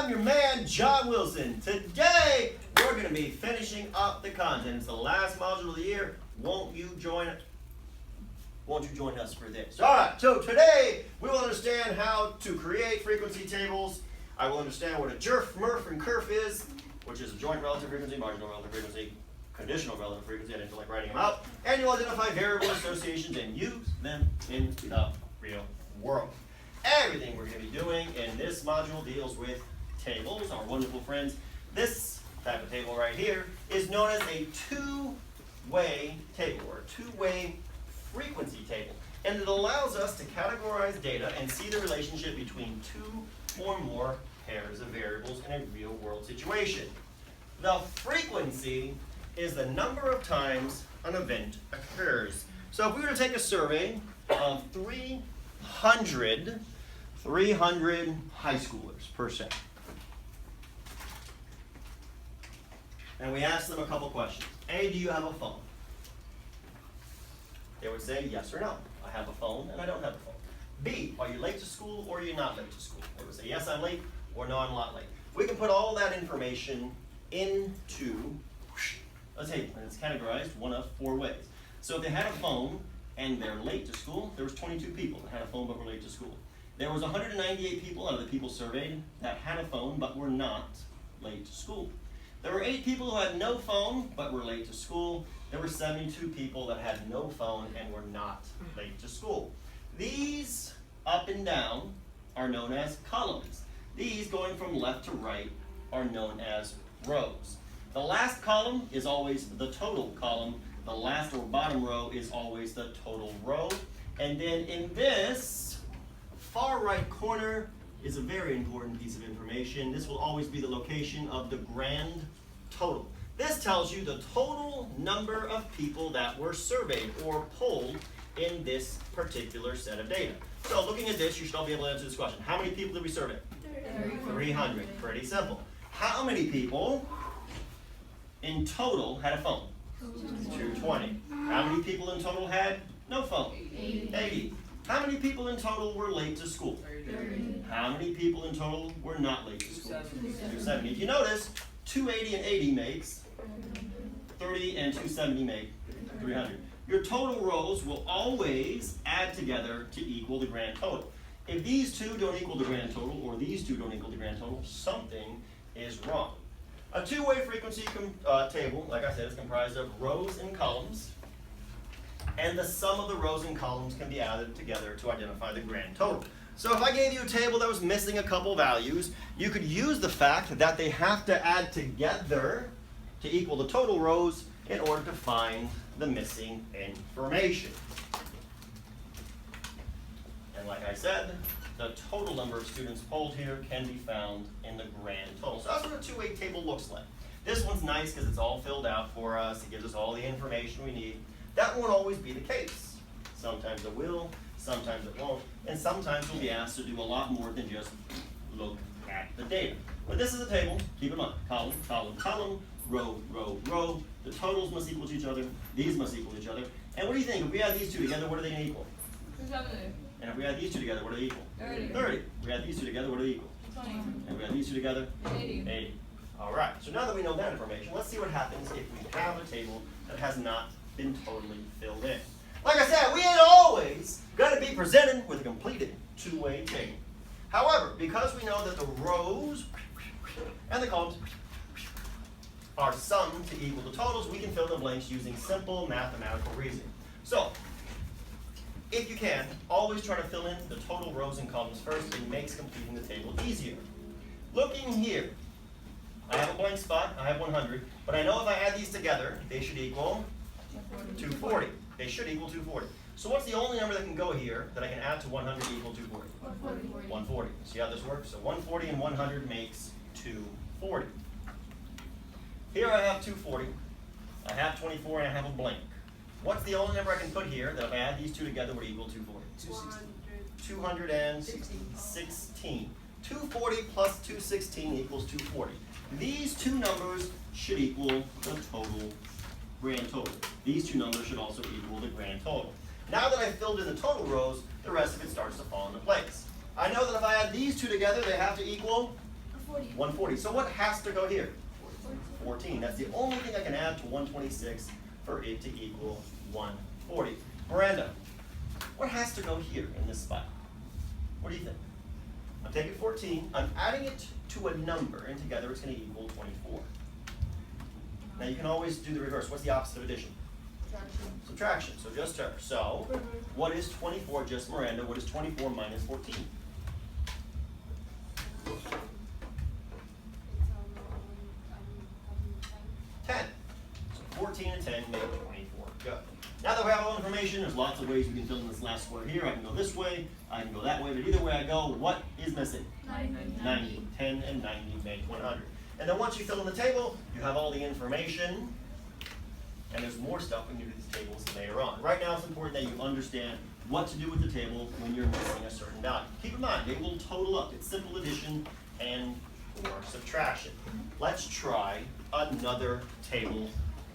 I'm your man, John Wilson. Today, we're going to be finishing up the content. It's the last module of the year. Won't you join us for this? All right, so today, we will understand how to create frequency tables. I will understand what a JERF, MERF, and KERF is, which is a joint relative frequency, marginal relative frequency, conditional relative frequency. I didn't feel like writing them out. And you'll identify variable associations and use them in the real world. Everything we're going to be doing in this module deals with tables, our wonderful friends. This type of table right here is known as a two-way table, or a two-way frequency table. And it allows us to categorize data and see the relationship between two or more pairs of variables in a real-world situation. The frequency is the number of times an event occurs. So if we were to take a survey of 300 high schoolers per se, and we asked them a couple questions. A, do you have a phone? They would say yes or no. I have a phone and I don't have a phone. B, are you late to school or are you not late to school? They would say yes, I'm late, or no, I'm not late. We can put all that information into a table, and it's categorized one of four ways. So if they had a phone and they're late to school, there was 22 people that had a phone but were late to school. There was 198 people out of the people surveyed that had a phone but were not late to school. There were 8 people who had no phone but were late to school. There were 72 people that had no phone and were not late to school. These up and down are known as columns. These going from left to right are known as rows. The last column is always the total column. The last or bottom row is always the total row. And then in this far right corner is a very important piece of information. This will always be the location of the grand total. This tells you the total number of people that were surveyed or polled in this particular set of data. So looking at this, you should all be able to answer this question. How many people did we survey? 300. Pretty simple. How many people in total had a phone? 220. How many people in total had no phone? 80. How many people in total were late to school? 30. How many people in total were not late to school? 270. If you notice, 280 and 80 makes 30, and 270 make 300. Your total rows will always add together to equal the grand total. If these two don't equal the grand total, or these two don't equal the grand total, something is wrong. A two-way frequency table, like I said, is comprised of rows and columns, and the sum of the rows and columns can be added together to identify the grand total. So if I gave you a table that was missing a couple values, you could use the fact that they have to add together to equal the total rows in order to find the missing information. And like I said, the total number of students polled here can be found in the grand total. So that's what a two-way table looks like. This one's nice because it's all filled out for us. It gives us all the information we need. That won't always be the case. Sometimes it will, sometimes it won't, and sometimes we'll be asked to do a lot more than just look at the data. But this is a table, keep in mind, column, column, column, row, row, row. The totals must equal to each other, these must equal to each other. And what do you think? If we add these two together, what are they going to equal? 270. And if we add these two together, what are they equal? 30. 30. If we add these two together, what are they equal? 20. And if we add these two together? 80. 80. All right, so now that we know that information, let's see what happens if we have a table that has not been totally filled in. Like I said, we ain't always going to be presented with a completed two-way table. However, because we know that the rows and the columns are summed to equal the totals, we can fill the blanks using simple mathematical reasoning. So, if you can, always try to fill in the total rows and columns first. It makes completing the table easier. Looking here, I have a blank spot, I have 100, but I know if I add these together, they should equal 240. They should equal 240. So what's the only number that can go here that I can add to 100 equal 240? 140. See how this works? So 140 and 100 makes 240. Here I have 240, I have 24, and I have a blank. What's the only number I can put here that if I add these two together would equal 240? 216. 240 plus 216 equals 240. These two numbers should equal the total grand total. These two numbers should also equal the grand total. Now that I've filled in the total rows, the rest of it starts to fall into place. I know that if I add these two together, they have to equal 140. So what has to go here? 14. That's the only thing I can add to 126 for it to equal 140. Miranda, what has to go here in this spot? What do you think? I'm taking 14, I'm adding it to a number, and together it's going to equal 24. Now you can always do the reverse. What's the opposite of addition? Subtraction. So just her. So what is 24, just Miranda? What is 24 minus 14? 10. So 14 and 10 make 24. Good. Now that we have all the information, there's lots of ways we can fill in this last square here. I can go this way, I can go that way, but either way I go, what is missing? 90. 10 and 90 make 100. And then once you fill in the table, you have all the information, and there's more stuff when you do these tables later on. Right now it's important that you understand what to do with the table when you're missing a certain value. Keep in mind, they will total up. It's simple addition and or subtraction. Let's try another table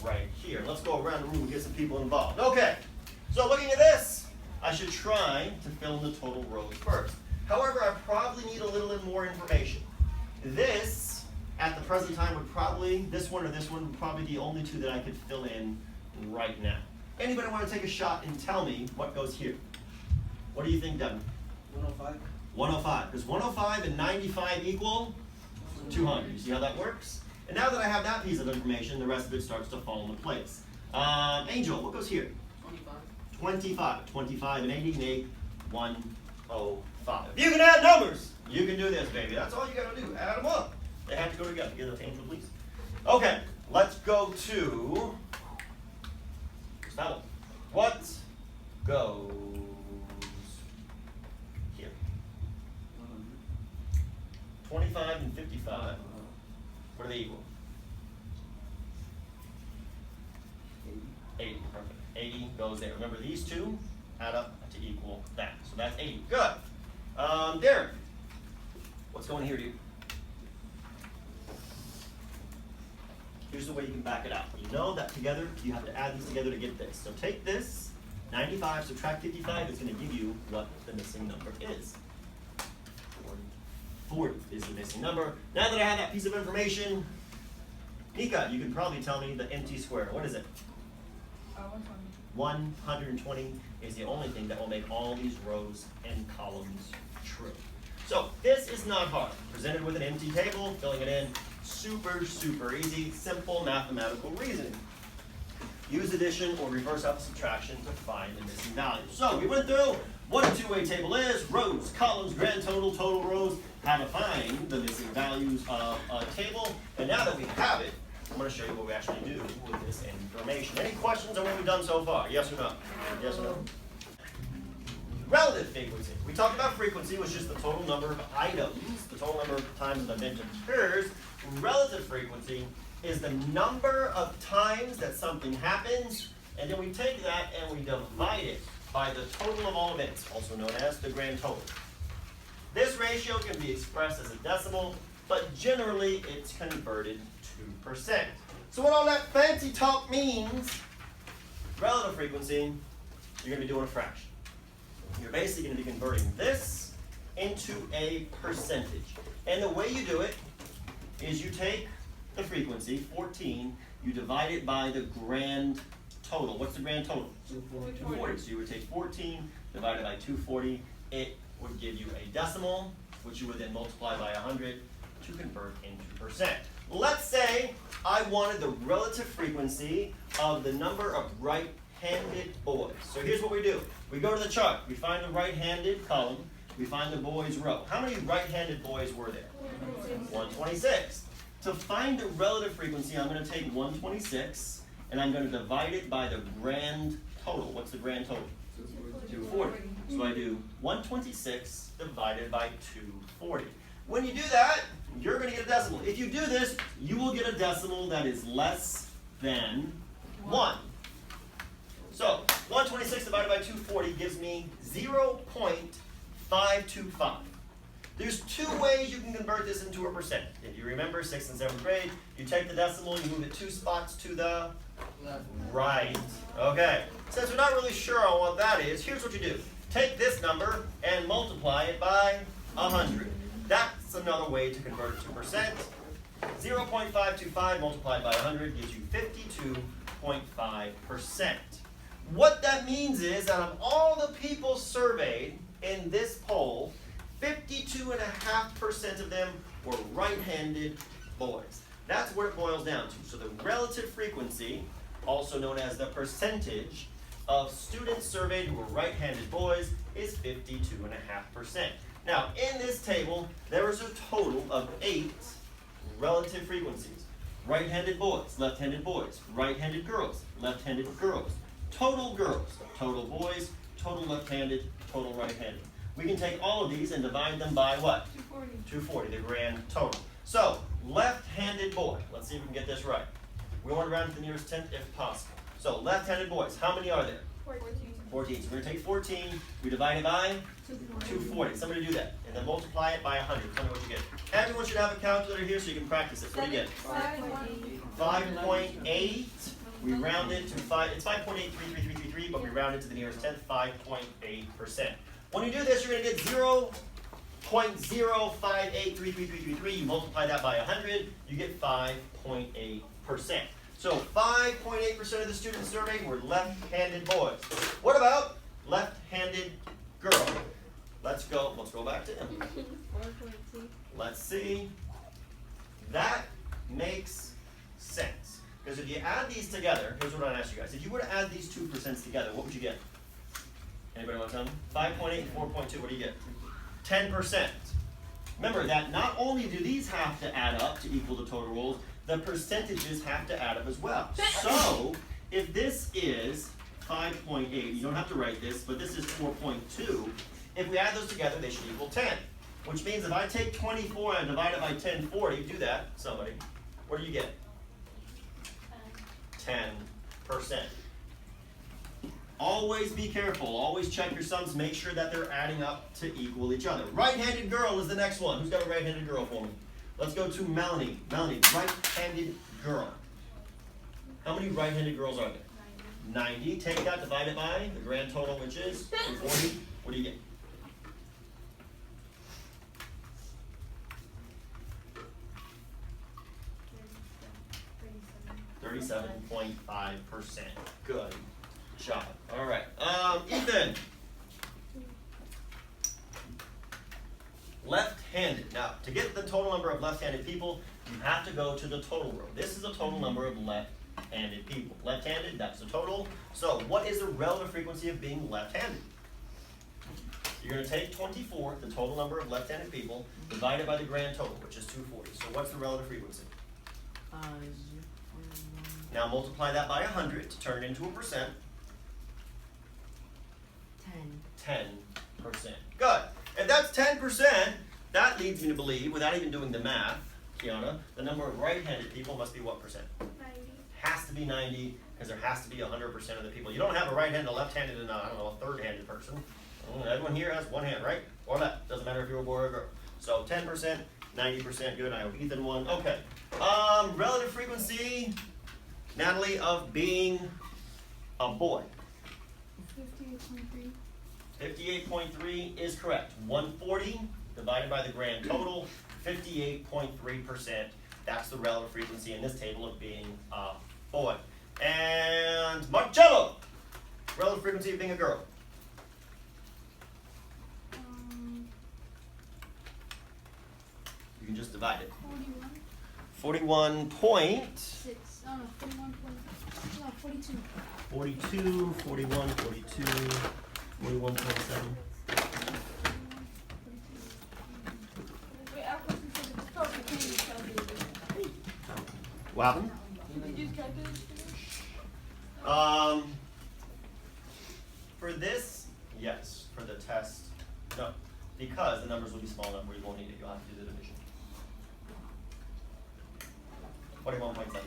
right here. Let's go around the room and get some people involved. Okay, so looking at this, I should try to fill in the total rows first. However, I probably need a little bit more information. This, at the present time, would probably, this one or this one, would probably be the only two that I could fill in right now. Anybody want to take a shot and tell me what goes here? What do you think, Devin? 105. 105. Does 105 and 95 equal 200? You see how that works? And now that I have that piece of information, the rest of it starts to fall into place. Angel, what goes here? 25. 25. 25 and 80 make 105. If you can add numbers, you can do this, baby. That's all you got to do. Add them up. They have to go together. Give that to Angel, please. Okay, let's go to that one. What goes here? 25 and 55. What are they equal? 80. Perfect. 80 goes there. Remember, these two add up to equal that. So that's 80. Good. Derek, what's going here, dude? Here's the way you can back it out. You know that together, you have to add these together to get this. So take this, 95, subtract 55, is going to give you what the missing number is. 40 is the missing number. Now that I have that piece of information, Nika, you can probably tell me the empty square. What is it? 120. 120 is the only thing that will make all these rows and columns true. So this is not hard. Presented with an empty table, filling it in, super, super easy, simple mathematical reasoning. Use addition or reverse out subtraction to find the missing value. So we went through what a two-way table is, rows, columns, grand total, total rows, how to find the missing values of a table. And now that we have it, I'm going to show you what we actually do with this information. Any questions on what we've done so far? Yes or no? Yes or no? Relative frequency. We talked about frequency was just the total number of items, the total number of times that the event occurs. Relative frequency is the number of times that something happens, and then we take that and we divide it by the total of all events, also known as the grand total. This ratio can be expressed as a decimal, but generally it's converted to percent. So what all that fancy talk means, relative frequency, you're going to be doing a fraction. You're basically going to be converting this into a percentage. And the way you do it is you take the frequency, 14, you divide it by the grand total. What's the grand total? 240. So you would take 14 divided by 240. It would give you a decimal, which you would then multiply by 100 to convert into percent. Let's say I wanted the relative frequency of the number of right-handed boys. So here's what we do. We go to the chart. We find the right-handed column. We find the boys row. How many right-handed boys were there? 126. To find the relative frequency, I'm going to take 126, and I'm going to divide it by the grand total. What's the grand total? 240. So I do 126 divided by 240. When you do that, you're going to get a decimal. If you do this, you will get a decimal that is less than 1. So 126 divided by 240 gives me 0.525. There's two ways you can convert this into a percent. If you remember 6th and 7th grade, you take the decimal, you move it 2 spots to the right. Okay. Since we're not really sure on what that is, here's what you do. Take this number and multiply it by 100. That's the another way to convert it to percent. 0.525 multiplied by 100 gives you 52.5%. What that means is that of all the people surveyed in this poll, 52.5% of them were right-handed boys. That's what it boils down to. So the relative frequency, also known as the percentage, of students surveyed who were right-handed boys is 52.5%. Now, in this table, there is a total of 8 relative frequencies. Right-handed boys, left-handed boys, right-handed girls, left-handed girls, total boys, total left-handed, total right-handed. We can take all of these and divide them by what? 240. 240, the grand total. So, left-handed boy, let's see if we can get this right. We want to round to the nearest tenth if possible. So, left-handed boys, how many are there? 14. 14. So we're going to take 14, we divide it by 240. Somebody do that. And then multiply it by 100. Tell me what you get. Everyone should have a calculator here so you can practice it. What do you get? 5.8. We round it to 5. It's 5.83333, but we round it to the nearest tenth, 5.8%. When you do this, you're going to get 0.0583333. You multiply that by 100, you get 5.8%. So 5.8% of the students surveyed were left-handed boys. What about left-handed girl? Let's go back to him. 4.2. Let's see. That makes sense. Because if you add these together, here's what I'd ask you guys. If you were to add these 2% together, what would you get? Anybody want to tell me? 5.8 and 4.2, what do you get? 10%. Remember that not only do these have to add up to equal the total roles, the percentages have to add up as well. So, if this is 5.8, you don't have to write this, but this is 4.2, if we add those together, they should equal 10. Which means if I take 24 and divide it by 1040, do that, somebody, what do you get? 10%. Always be careful, always check your sums, make sure that they're adding up to equal each other. Right-handed girl is the next one. Who's got a right-handed girl for me? Let's go to Melanie. Melanie, right-handed girl. How many right-handed girls are there? 90. Take that, divide it by the grand total, which is 240. What do you get? %37.5%. Good job. All right. Ethan. Left-handed. Now, to get the total number of left-handed people, you have to go to the total row. This is the total number of left-handed people. Left-handed, that's the total. So, what is the relative frequency of being left-handed? You're going to take 24, the total number of left-handed people, divided by the grand total, which is 240. So, what's the relative frequency? 0.1. Now, multiply that by 100 to turn it into a percent. 10. 10%. Good. If that's 10%, that leads me to believe, without even doing the math, Kiana, the number of right-handed people must be what percent? 90. Has to be 90, because there has to be 100% of the people. You don't have a right-handed, a left-handed, and I don't know, a third-handed person. Everyone here has one hand, right? Or left. Doesn't matter if you're a boy or a girl. So 10%, 90%. Good. I hope Ethan won. Okay. Relative frequency, Natalie, of being a boy. 58.3. 58.3 is correct. 140 divided by the grand total, 58.3%. That's the relative frequency in this table of being a boy. And Marcello, relative frequency of being a girl. You can just divide it. 41. 41 6. Oh no, 41. No, 42. 42, 41, 42, 41.7. Wait, our question says it's called the candy calculator. What happened? Did you use calculators for For this, yes. For the test, no. Because the numbers will be small enough where you won't need it. You'll have to do the division. 41.7%.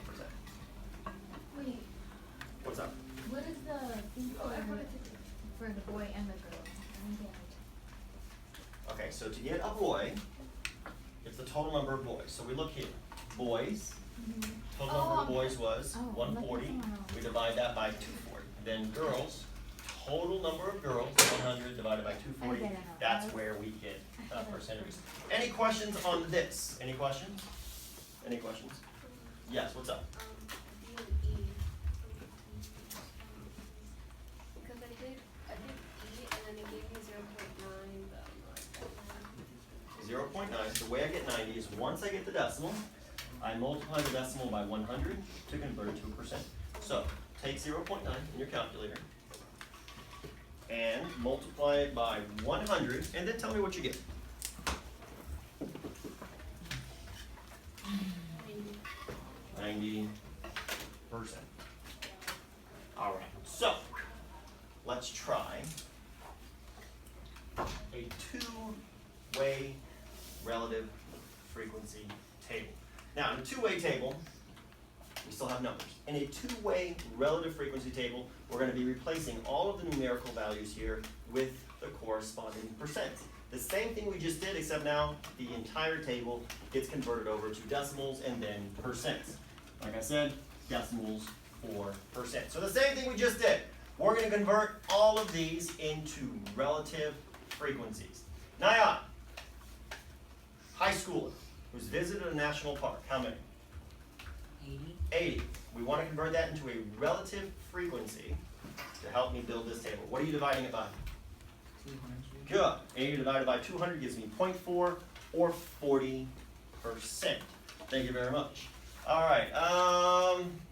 Wait, What's up? what is the thing Oh, I put it for the boy and the girl? I don't get it. Okay, so to get a boy, it's the total number of boys. So we look here. Boys, total number of boys was Oh, 140. look at that. We divide that by 240. Then girls, total number of girls, 100 divided by 240, I get it now. that's where we get percentages. Any questions on this? Any questions? Any questions? Yes, what's up? B and E. Because I did E and then it gave me 0.9, but I'm not 0.9, the way I get 90 is once I get the decimal, I multiply the decimal by 100 to convert it to a percent. So, take 0.9 in your calculator and multiply it by 100, and then tell me what you get. 90%. All right, so let's try a two-way relative frequency table. Now, in a two-way table, we still have numbers. In a two-way relative frequency table, we're going to be replacing all of the numerical values here with the corresponding percents. The same thing we just did, except now the entire table gets converted over to decimals and then percents. Like I said, decimals for percent. So the same thing we just did. We're going to convert all of these into relative frequencies. Nayan, high schooler who's visited a national park, how many? 80. We want to convert that into a relative frequency to help me build this table. What are you dividing it by? 200. Good. 80 divided by 200 gives me 0.4 or 40%. Thank you very much. All right,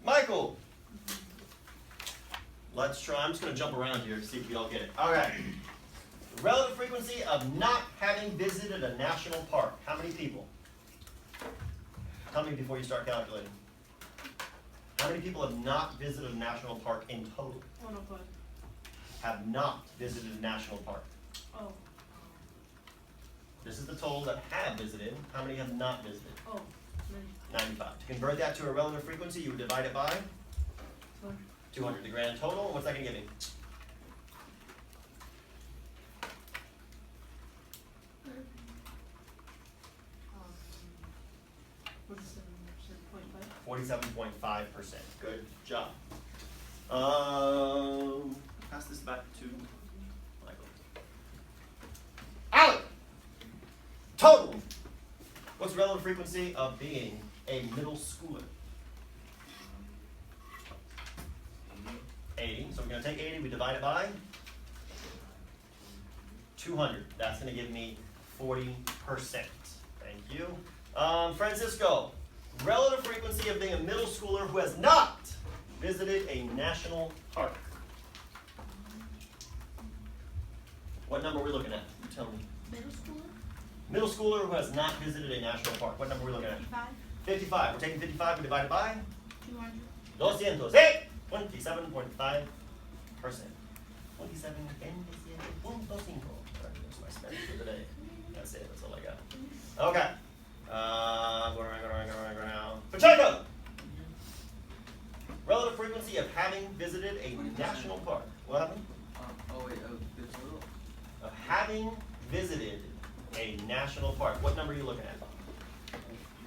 Michael. Let's try. I'm just going to jump around here to see if we all get it. All right. The relative frequency of not having visited a national park. How many people? Tell me before you start calculating. How many people have not visited a national park in total? 105. Have not visited a national park. Oh. This is the total that have visited. How many have not visited? Oh. 95. To convert that to a relative frequency, you would divide it by 200. The grand total. What's that going to give me? What is 7.5? 47.5%. Good job. Pass this back to Michael. Alec! Total! What's the relative frequency of being a middle schooler? 80. So we're going to take 80, we divide it by 200. That's going to give me 40%. Thank you. Francisco, relative frequency of being a middle schooler who has not visited a national park. What number are we looking at? You tell me. Middle schooler? Middle schooler who has not visited a national park. What number are we looking at? 55? 55. We're taking 55 and divide it by 200? 200. Hey! 27.5%. 27.5. That's my Spanish for the day. That's it. That's all I got. Okay. Going around. Pacheco! Relative frequency of having visited a national park. What happened? The total? Of having visited a national park. What number are you looking at?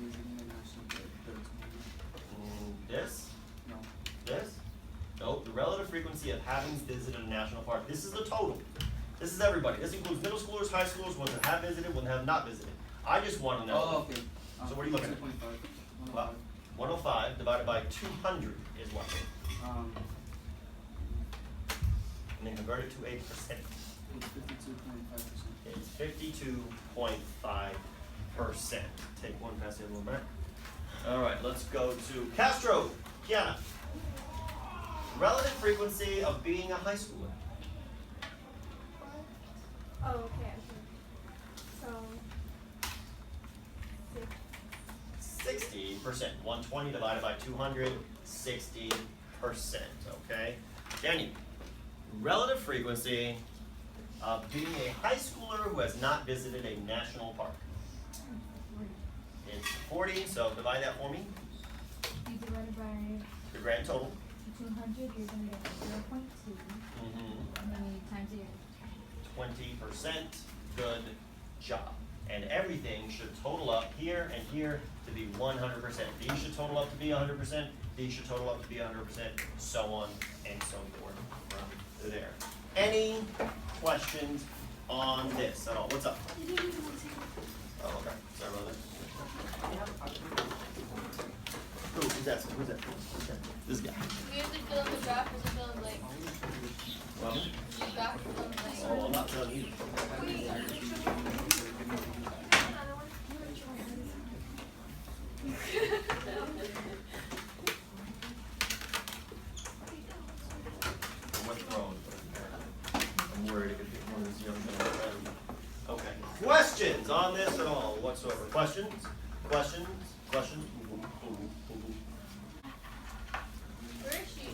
Visiting the national park, 13. This? No. This? Nope. The relative frequency of having visited a national park. This is the total. This is everybody. This includes middle schoolers, high schoolers, ones that have visited, ones that have not visited. I just want to know. Oh, okay. So what are you looking at? 2.5. Well, 105 divided by 200 is what? And then convert it to a percent. It's 52.5%. It's 52.5%. Take one, pass the other one back. All right, let's go to Castro. Kiana. Relative frequency of being a high schooler. Oh, okay. So, 60%. 120 divided by 200, 60%. Okay? Danny. Relative frequency of being a high schooler who has not visited a national park. It's 40, so divide that for me. you divided by The grand total. 200, you're going to get 0.2. And then you times it. 20%. Good job. And everything should total up here and here to be 100%. These should total up to be 100%. These should total up to be 100%. So on and so forth from there. Any questions on this at all? What's up? Oh, okay. Sorry about that. Who's that? Who's that? This guy. We have to fill in the graph or fill in blank. Robin? The graph fill in blank. Oh, I'm not telling you. What's wrong? I'm worried it could be one of these young men. Okay. Questions on this at all whatsoever? Questions? Questions? Questions? Where is she?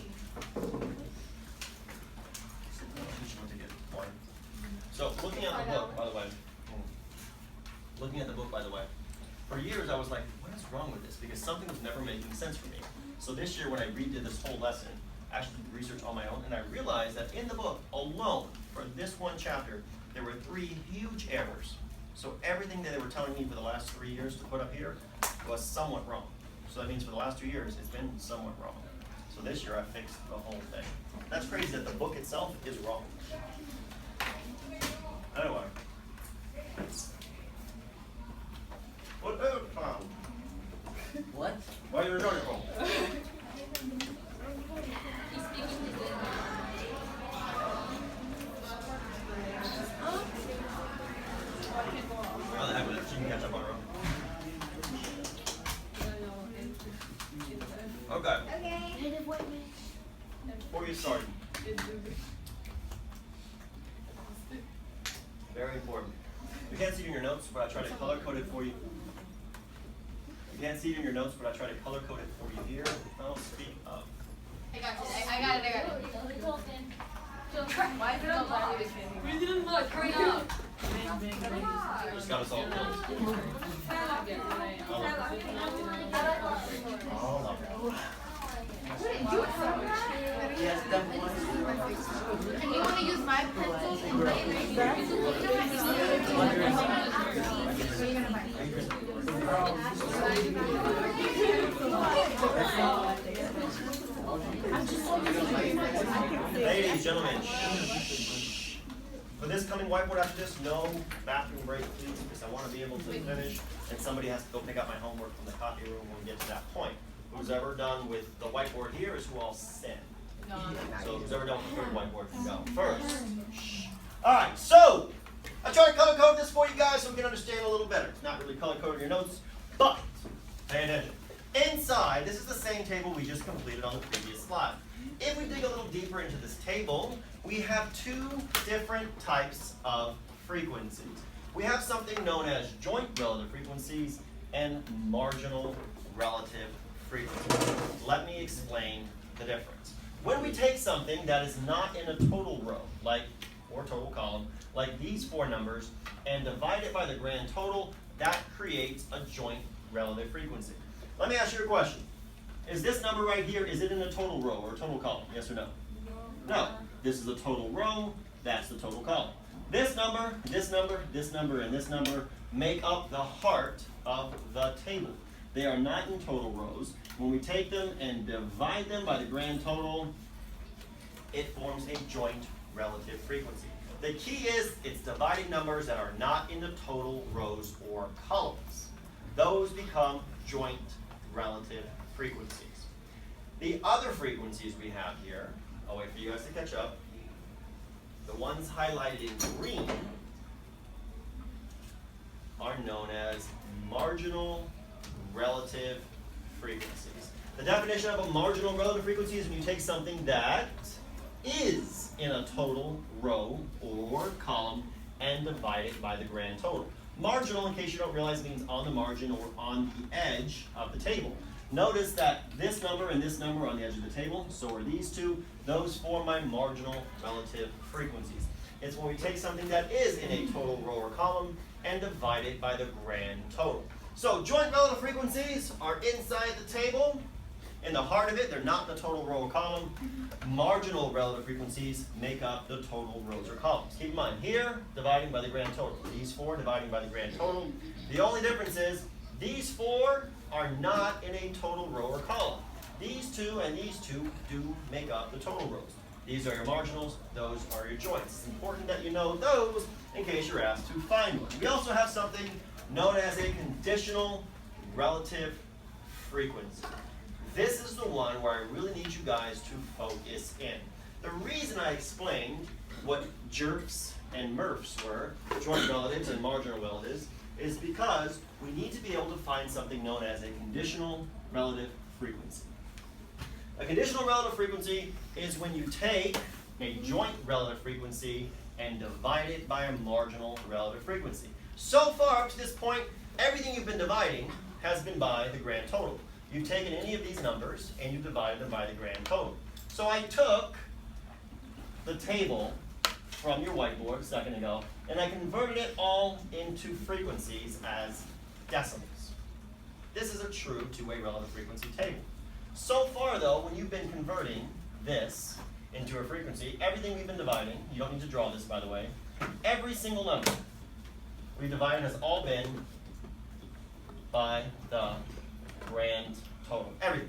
So, looking at the book, by the way. Looking at the book, by the way. For years, I was like, what is wrong with this? Because something was never making sense for me. So this year, when I redid this whole lesson, I actually did research on my own, and I realized that in the book alone, for this one chapter, there were 3 huge errors. So everything that they were telling me for the last 3 years to put up here was somewhat wrong. So that means for the last 2 years, it's been somewhat wrong. So this year, I fixed the whole thing. That's crazy that the book itself is wrong. I don't know why. What? What? Why are you recording from? He's speaking to the Oh, the heck with it. She can catch up on her own. Okay. Okay. Before you start. Very important. You can't see it in your notes, but I try to color code it for you. You can't see it in your notes, but I try to color code it for you here. I'll speak up. I got it. Why is it on live? We didn't look. Hurry up. You just got us all close. All up. Yes, that one. And you want to use my pencils and Ladies, gentlemen, shh. For this coming whiteboard after this, no bathroom break, please, because I want to be able to finish, and somebody has to go pick up my homework from the copy room when we get to that point. Who's ever done with the whiteboard here is who I'll send. So who's ever done with the third whiteboard can go first. Shh. All right, so I try to color code this for you guys so we can understand a little better. It's not really color coding your notes, but pay attention. Inside, this is the same table we just completed on the previous slide. If we dig a little deeper into this table, we have 2 different types of frequencies. We have something known as joint relative frequencies and marginal relative frequencies. Let me explain the difference. When we take something that is not in a total row, or total column, like these 4 numbers, and divide it by the grand total, that creates a joint relative frequency. Let me ask you a question. Is this number right here, is it in a total row or a total column? Yes or no? No. This is a total row, that's the total column. This number, this number, this number, and this number make up the heart of the table. They are not in total rows. When we take them and divide them by the grand total, it forms a joint relative frequency. The key is it's dividing numbers that are not in the total rows or columns. Those become joint relative frequencies. The other frequencies we have here, I'll wait for you guys to catch up. The ones highlighted in green are known as marginal relative frequencies. The definition of a marginal relative frequency is when you take something that is in a total row or column and divide it by the grand total. Marginal, in case you don't realize, means on the margin or on the edge of the table. Notice that this number and this number are on the edge of the table, so are these 2. Those form my marginal relative frequencies. It's when we take something that is in a total row or column and divide it by the grand total. So joint relative frequencies are inside the table. In the heart of it, they're not in the total row or column. Marginal relative frequencies make up the total rows or columns. Keep in mind, here, dividing by the grand total. These 4 dividing by the grand total. The only difference is these 4 are not in a total row or column. These 2 and these 2 do make up the total rows. These are your marginals, those are your joints. It's important that you know those in case you're asked to find one. We also have something known as a conditional relative frequency. This is the one where I really need you guys to focus in. The reason I explained what JERFs and MRFs were, joint relatives and marginal relatives, is because we need to be able to find something known as a conditional relative frequency. A conditional relative frequency is when you take a joint relative frequency and divide it by a marginal relative frequency. So far up to this point, everything you've been dividing has been by the grand total. You've taken any of these numbers and you've divided them by the grand total. So I took the table from your whiteboard a second ago and I converted it all into frequencies as decimals. This is a true two-way relative frequency table. So far though, when you've been converting this into a frequency, everything we've been dividing, you don't need to draw this by the way, every single number we've divided has all been by the grand total, everything.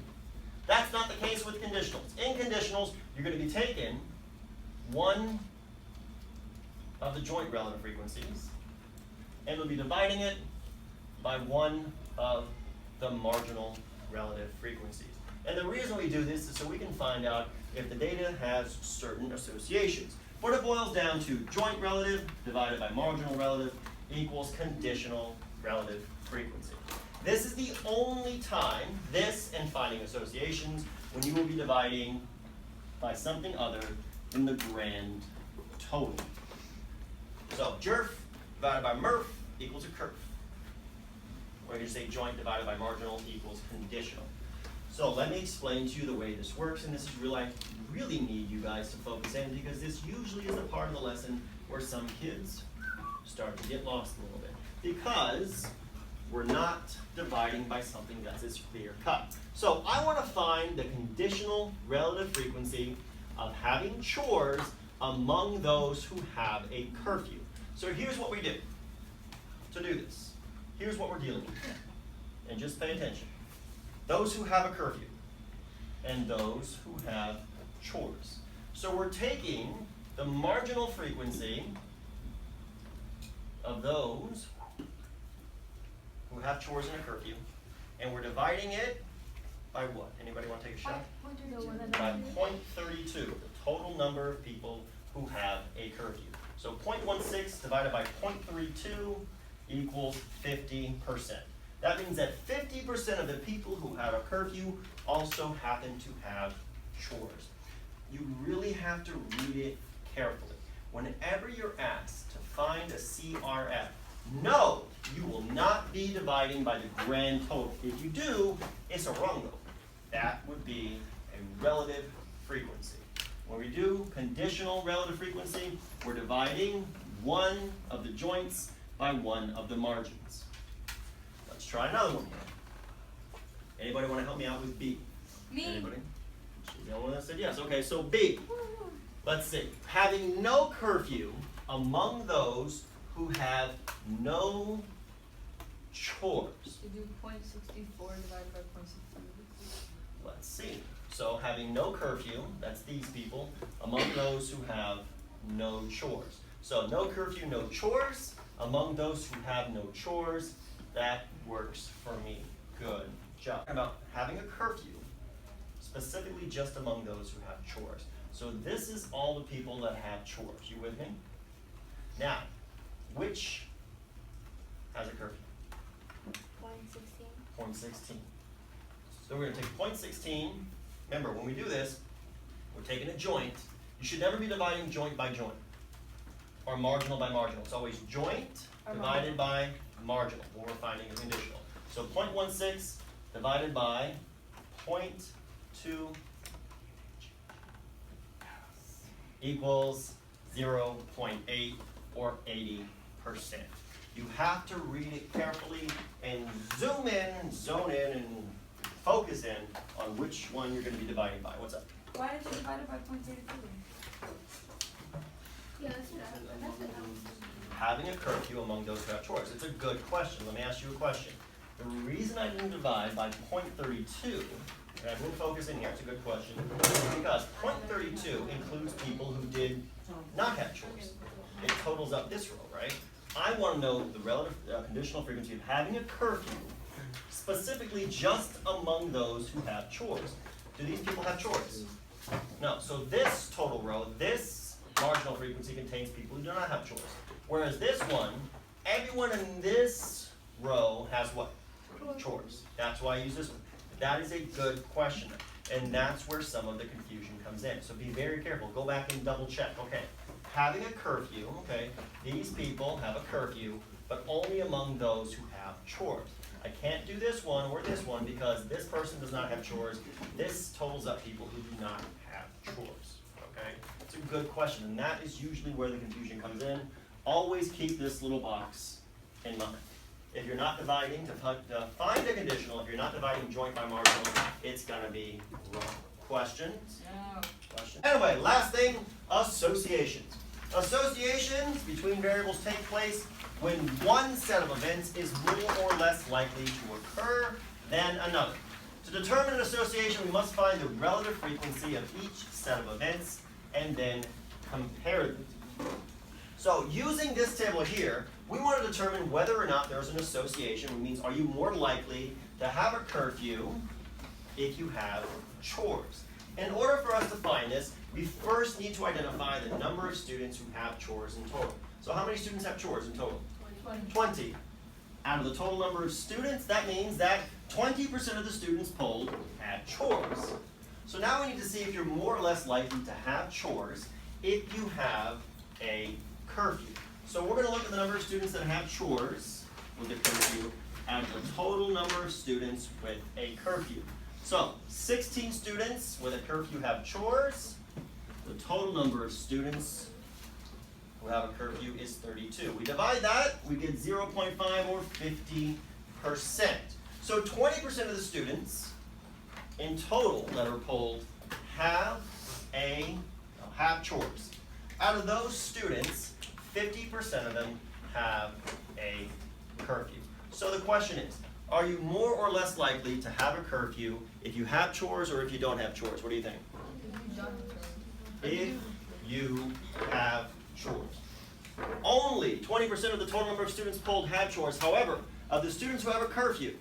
That's not the case with conditionals. In conditionals, you're going to be taking one of the joint relative frequencies and we'll be dividing it by one of the marginal relative frequencies. And the reason we do this is so we can find out if the data has certain associations. What it boils down to, joint relative divided by marginal relative equals conditional relative frequency. This is the only time, this and finding associations, when you will be dividing by something other than the grand total. So JERF divided by MRF equals a curve. Or you can say joint divided by marginal equals conditional. So let me explain to you the way this works, and this is really, I really need you guys to focus in because this usually is a part of the lesson where some kids start to get lost a little bit. Because we're not dividing by something that's as clear cut. So I want to find the conditional relative frequency of having chores among those who have a curfew. So here's what we do to do this. Here's what we're dealing with. And just pay attention. Those who have a curfew and those who have chores. So we're taking the marginal frequency of those who have chores and a curfew, and we're dividing it by what? Anybody want to take a shot? By 0.32, the total number of people who have a curfew. So 0.16 divided by 0.32 equals 50%. That means that 50% of the people who have a curfew also happen to have chores. You really have to read it carefully. Whenever you're asked to find a CRF, no, you will not be dividing by the grand total. If you do, it's a wrong number. That would be a relative frequency. When we do conditional relative frequency, we're dividing one of the joints by one of the margins. Let's try another one. Anybody want to help me out with B? Me. Anybody? She's the only one that said yes. Okay, so B. Let's see. Having no curfew among those who have no chores. You do 0.64 divided by 0.62. Let's see. So having no curfew, that's these people, among those who have no chores. So no curfew, no chores, among those who have no chores, that works for me. Good job. About having a curfew, specifically just among those who have chores. So this is all the people that have chores. You with me? Now, which has a curfew? 0.16. So we're going to take 0.16. Remember, when we do this, we're taking a joint. You should never be dividing joint by joint or marginal by marginal. It's always joint divided by marginal when we're finding a conditional. So 0.16 divided by 0.2 equals 0.8 or 80%. You have to read it carefully and zoom in, zone in, and focus in on which one you're going to be dividing by. What's up? Why did you divide it by 0.32? Yeah, that's what I was. Having a curfew among those who have chores. It's a good question. Let me ask you a question. The reason I didn't divide by 0.32 And we'll focus in here, it's a good question, because point 32 includes people who did not have chores. It totals up this row, right? I want to know the relative conditional frequency of having a curfew, specifically just among those who have chores. Do these people have chores? No, so this total row, this marginal frequency contains people who do not have chores. Whereas this one, everyone in this row has what? Chores. That's why I use this one. That is a good question, and that's where some of the confusion comes in. So be very careful. Go back and double check. Okay, having a curfew, okay, these people have a curfew, but only among those who have chores. I can't do this one or this one because this person does not have chores. This totals up people who do not have chores, okay? It's a good question, and that is usually where the confusion comes in. Always keep this little box in mind. If you're not dividing to find a conditional, if you're not dividing joint by marginal, it's gonna be wrong. Questions? No. Questions? Anyway, last thing, associations. Associations between variables take place when one set of events is more or less likely to occur than another. To determine an association, we must find the relative frequency of each set of events and then compare them. So using this table here, we want to determine whether or not there's an association, which means are you more likely to have a curfew if you have chores. In order for us to find this, we first need to identify the number of students who have chores in total. So how many students have chores in total? 20. Out of the total number of students, that means that 20% of the students polled had chores. So now we need to see if you're more or less likely to have chores if you have a curfew. So we're going to look at the number of students that have chores with a curfew out of the total number of students with a curfew. So 16 students with a curfew have chores. The total number of students who have a curfew is 32. We divide that, we get 0.5 or 50%. So 20% of the students in total that are polled have chores. Out of those students, 50% of them have a curfew. So the question is, are you more or less likely to have a curfew if you have chores or if you don't have chores? What do you think? If you have chores. Only 20% of the total number of students polled had chores. However, of the students who have a curfew,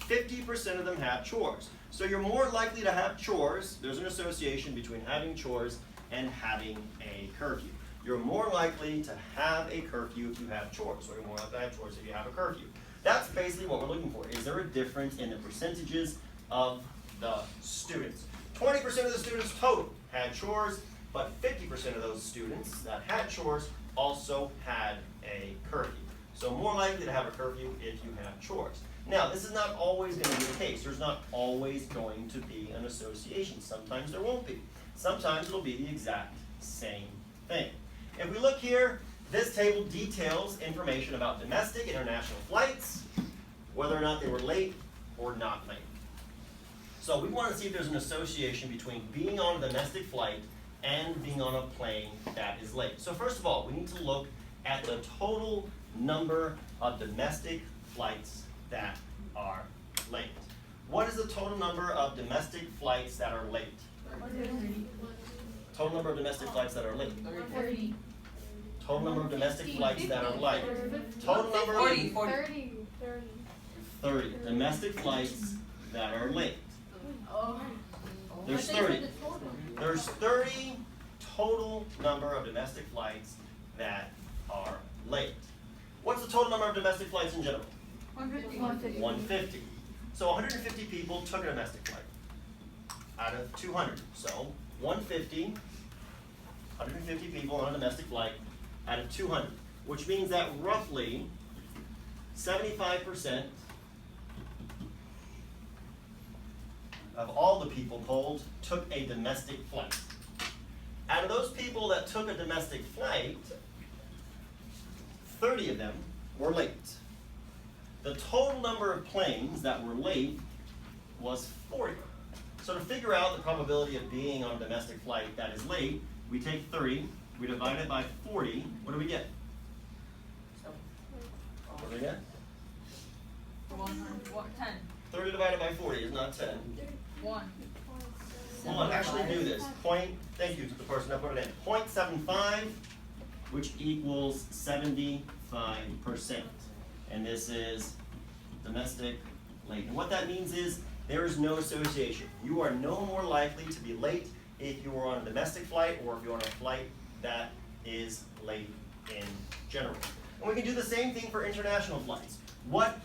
50% of them have chores. So you're more likely to have chores. There's an association between having chores and having a curfew. You're more likely to have a curfew if you have chores, or you're more likely to have chores if you have a curfew. That's basically what we're looking for. Is there a difference in the percentages of the students? 20% of the students total had chores, but 50% of those students that had chores also had a curfew. So more likely to have a curfew if you have chores. Now, this is not always going to be the case. There's not always going to be an association. Sometimes there won't be. Sometimes it'll be the exact same thing. If we look here, this table details information about domestic international flights, whether or not they were late or not late. So we want to see if there's an association between being on a domestic flight and being on a plane that is late. So first of all, we need to look at the total number of domestic flights that are late. What is the total number of domestic flights that are late? 130. Total number of domestic flights that are late. 30. Total number of domestic flights that are late. 30. Total number of 40. 30 domestic flights that are late. Oh. There's 30. There's 30 total number of domestic flights that are late. What's the total number of domestic flights in general? 150. 150. So 150 people took a domestic flight out of 200. So 150 people on a domestic flight out of 200, which means that roughly 75% of all the people polled took a domestic flight. Out of those people that took a domestic flight, 30 of them were late. The total number of planes that were late was 40. So to figure out the probability of being on a domestic flight that is late, we take 30, we divide it by 40, what do we get? What do we get? 100. 10. 30 divided by 40 is not 10. 1. Hold on, actually do this. Thank you to the person that put it in. 0.75, which equals 75%. And this is domestic late. And what that means is there is no association. You are no more likely to be late if you are on a domestic flight or if you're on a flight that is late in general. And we can do the same thing for international flights.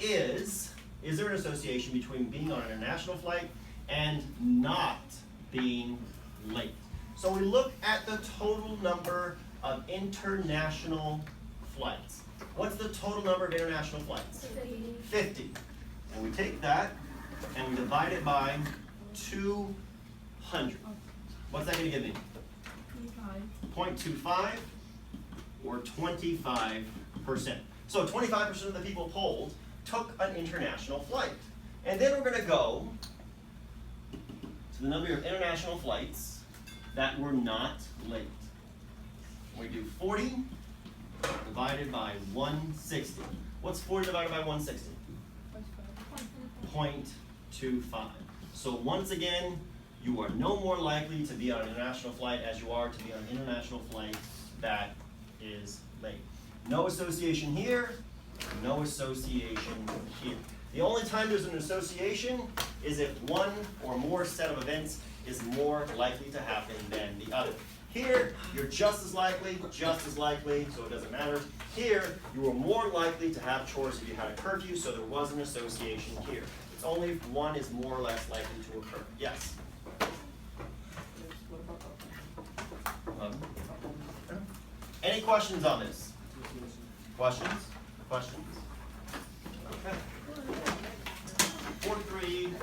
Is there an association between being on an international flight and not being late? So we look at the total number of international flights. What's the total number of international flights? 50. And we take that and we divide it by 200. What's that going to give me? 0.25 or 25%. So 25% of the people polled took an international flight. And then we're going to go to the number of international flights that were not late. We do 40 divided by 160. What's 40 divided by 160? 0.25. So once again, you are no more likely to be on an international flight as you are to be on an international flight that is late. No association here, no association here. The only time there's an association is if one or more set of events is more likely to happen than the other. Here, you're just as likely, so it doesn't matter. Here, you were more likely to have chores if you had a curfew, so there was an association here. It's only if one is more or less likely to occur. Yes? Any questions on this? Questions? Okay. 43.